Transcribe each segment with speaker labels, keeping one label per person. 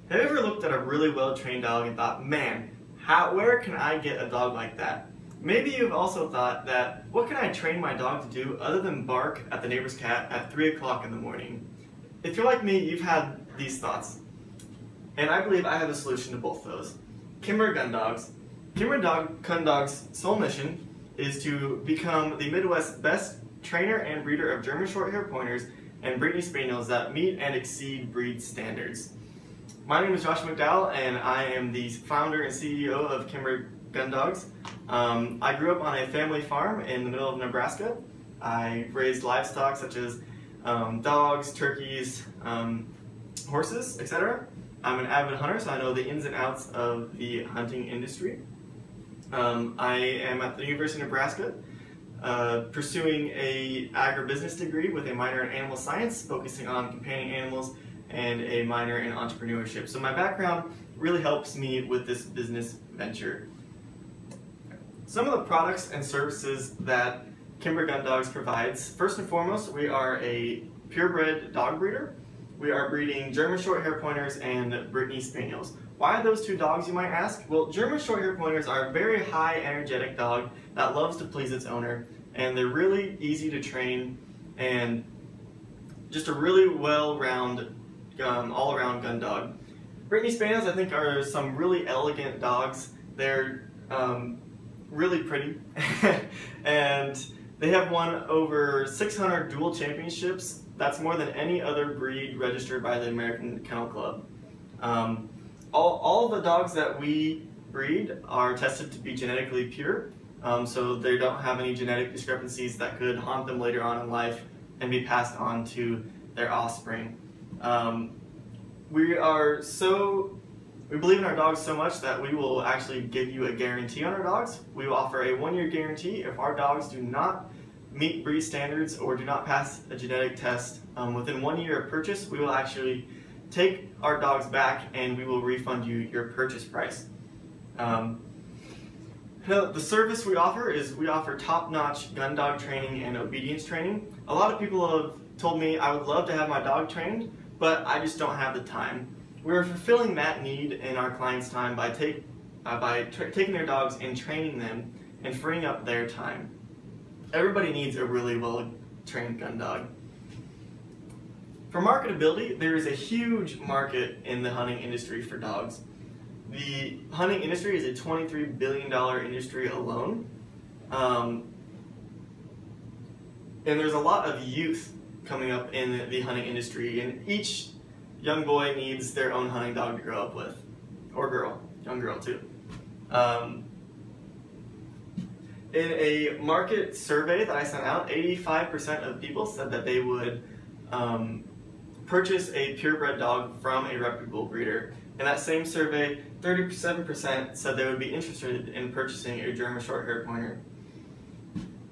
Speaker 1: Have you ever looked at a really well-trained dog and thought, man, where can I get a dog like that? Maybe you've also thought that, what can I train my dog to do other than bark at the neighbor's cat at 3 o'clock in the morning? If you're like me, you've had these thoughts. And I believe I have a solution to both those. Kimber Gun Dogs. Kimber Gun Dogs' sole mission is to become the Midwest's best trainer and breeder of German Shorthair Pointers and Brittany Spaniels that meet and exceed breed standards. My name is Joshua McDowell, and I am the founder and CEO of Kimber Gun Dogs. I grew up on a family farm in the middle of Nebraska. I raised livestock such as dogs, turkeys, horses, etc. I'm an avid hunter, so I know the ins and outs of the hunting industry. I am at the University of Nebraska pursuing an agribusiness degree with a minor in animal science, focusing on companion animals, and a minor in entrepreneurship. So my background really helps me with this business venture. Some of the products and services that Kimber Gun Dogs provides: first and foremost, we are a purebred dog breeder. We are breeding German Shorthair Pointers and Brittany Spaniels. Why those two dogs, you might ask? Well, German Shorthair Pointers are a very high energetic dog that loves to please its owner, and they're really easy to train and just a really well-rounded, all-around gun dog. Brittany Spaniels, I think, are some really elegant dogs. They're really pretty and they have won over 600 dual championships. That's more than any other breed registered by the American Kennel Club. All the dogs that we breed are tested to be genetically pure, so they don't have any genetic discrepancies that could haunt them later on in life and be passed on to their offspring. We believe in our dogs so much that we will actually give you a guarantee on our dogs. We will offer a 1-year guarantee. If our dogs do not meet breed standards or do not pass a genetic test within 1 year of purchase, we will actually take our dogs back and we will refund you your purchase price. The service we offer is we offer top-notch gun dog training and obedience training. A lot of people have told me, I would love to have my dog trained, but I just don't have the time. We're fulfilling that need in our clients' time by taking their dogs and training them and freeing up their time. Everybody needs a really well-trained gun dog. For marketability, there is a huge market in the hunting industry for dogs. The hunting industry is a $23 billion industry alone. And there's a lot of youth coming up in the hunting industry, and each young boy needs their own hunting dog to grow up with, or girl, young girl too. In a market survey that I sent out, 85% of people said that they would purchase a purebred dog from a reputable breeder. In that same survey, 37% said they would be interested in purchasing a German Shorthair Pointer.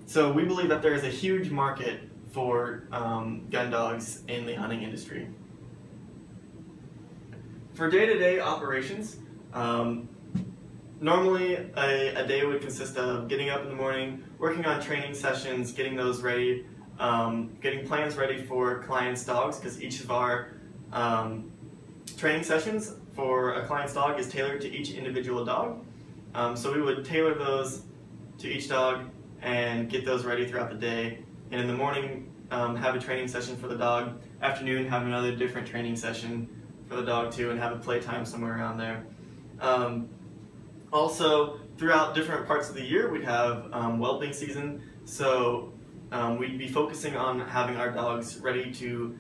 Speaker 1: So we believe that there is a huge market for gun dogs in the hunting industry. For day-to-day operations, normally a day would consist of getting up in the morning, working on training sessions, getting those ready, getting plans ready for clients' dogs, because each of our training sessions for a client's dog is tailored to each individual dog. So we would tailor those to each dog and get those ready throughout the day. And in the morning, have a training session for the dog. Afternoon, have another different training session for the dog too, and have a playtime somewhere around there. Also, throughout different parts of the year, we'd have whelping season. So we'd be focusing on having our dogs ready to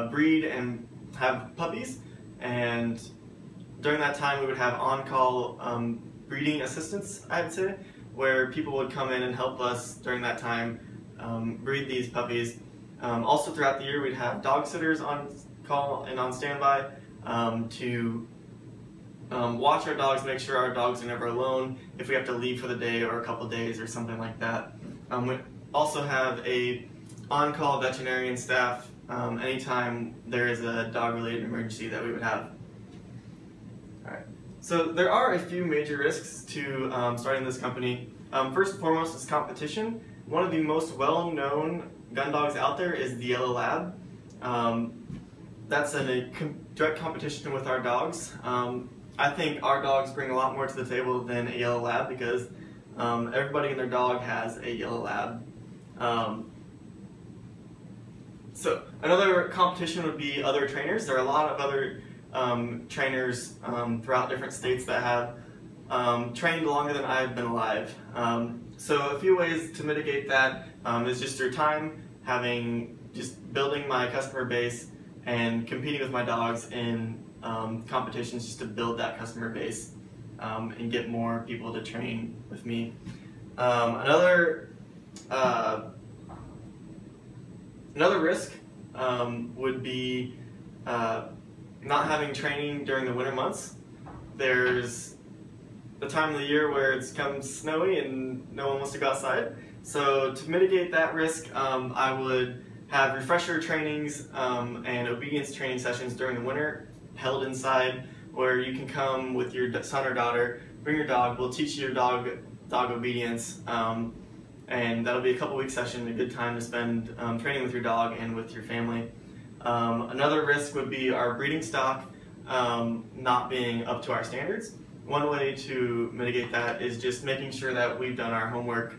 Speaker 1: breed and have puppies. And during that time, we would have on-call breeding assistants, I'd say, where people would come in and help us during that time breed these puppies. Also throughout the year, we'd have dog sitters on call and on standby to watch our dogs, make sure our dogs are never alone if we have to leave for the day or a couple days or something like that. We also have a on-call veterinarian staff anytime there is a dog-related emergency that we would have. Alright. So there are a few major risks to starting this company. First and foremost is competition. One of the most well-known gun dogs out there is the Yellow Lab. that's in a direct competition with our dogs. I think our dogs bring a lot more to the table than a yellow lab because everybody and their dog has a yellow lab. So another competition would be other trainers. There are a lot of other trainers throughout different states that have trained longer than I've been alive. So a few ways to mitigate that is just through time, just building my customer base and competing with my dogs in competitions just to build that customer base and get more people to train with me. Another risk would be not having training during the winter months. There's the time of the year where it's come snowy and no one wants to go outside. So to mitigate that risk, I would have refresher trainings and obedience training sessions during the winter held inside, where you can come with your son or daughter, bring your dog, we'll teach you your dog obedience, and that'll be a couple-week session, a good time to spend training with your dog and with your family. Another risk would be our breeding stock not being up to our standards. One way to mitigate that is just making sure that we've done our homework,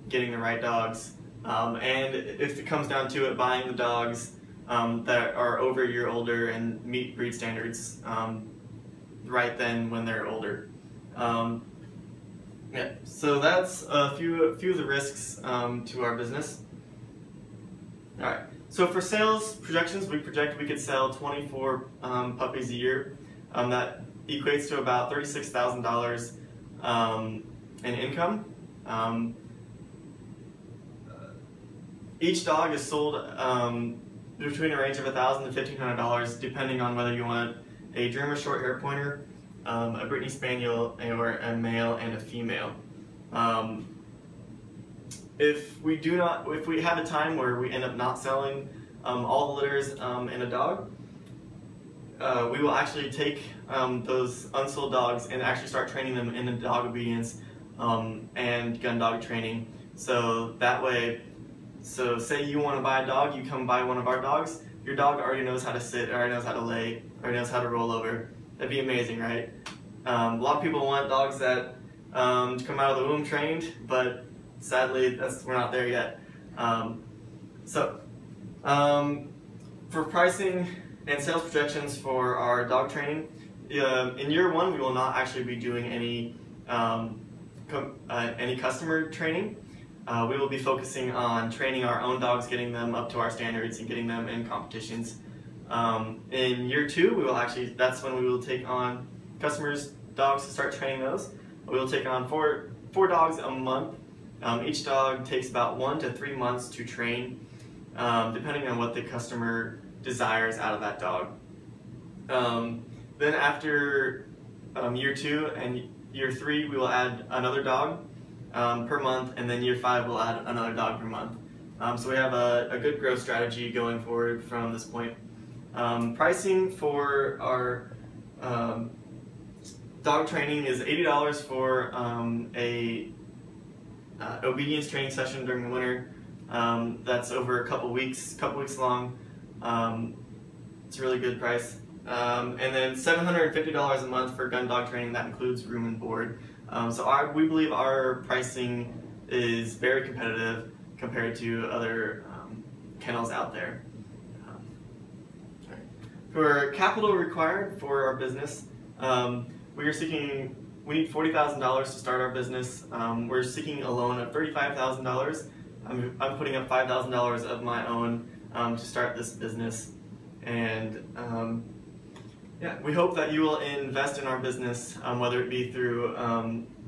Speaker 1: getting the right dogs, and if it comes down to it, buying the dogs that are over a year older and meet breed standards right then when they're older. Yeah, so that's a few of the risks to our business. All right, so for sales projections, we project we could sell 24 puppies a year. That equates to about $36,000 in income. Each dog is sold between a range of $1,000 to $1,500, depending on whether you want a German short hair pointer, a Brittany Spaniel, or a male and a female. If we have a time where we end up not selling all the litters in a dog, we will actually take those unsold dogs and actually start training them in the dog obedience and gun dog training. So that way, so say you want to buy a dog, you come buy one of our dogs, your dog already knows how to sit, already knows how to lay, already knows how to roll over. That'd be amazing, right? A lot of people want dogs that come out of the womb trained, but sadly we're not there yet. For pricing and sales projections for our dog training, in year one we will not actually be doing any customer training. We will be focusing on training our own dogs, getting them up to our standards and getting them in competitions. In year two, that's when we will take on customers' dogs to start training those. We will take on four dogs a month. Each dog takes about 1 to 3 months to train, depending on what the customer desires out of that dog. Then after year two and year three, we will add another dog per month, and then year 5 we'll add another dog per month. So we have a good growth strategy going forward from this point. Pricing for our dog training is $80 for a obedience training session during the winter. That's over a couple weeks long. It's a really good price. And then $750 a month for gun dog training. That includes room and board. So we believe our pricing is very competitive compared to other kennels out there. For capital required for our business, we need $40,000 to start our business. We're seeking a loan of $35,000. I'm putting up $5,000 of my own to start this business. And yeah, we hope that you will invest in our business, whether it be through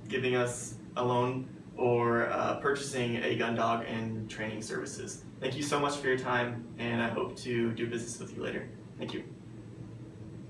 Speaker 1: giving us a loan or purchasing a gun dog and training services. Thank you so much for your time, and I hope to do business with you later. Thank you.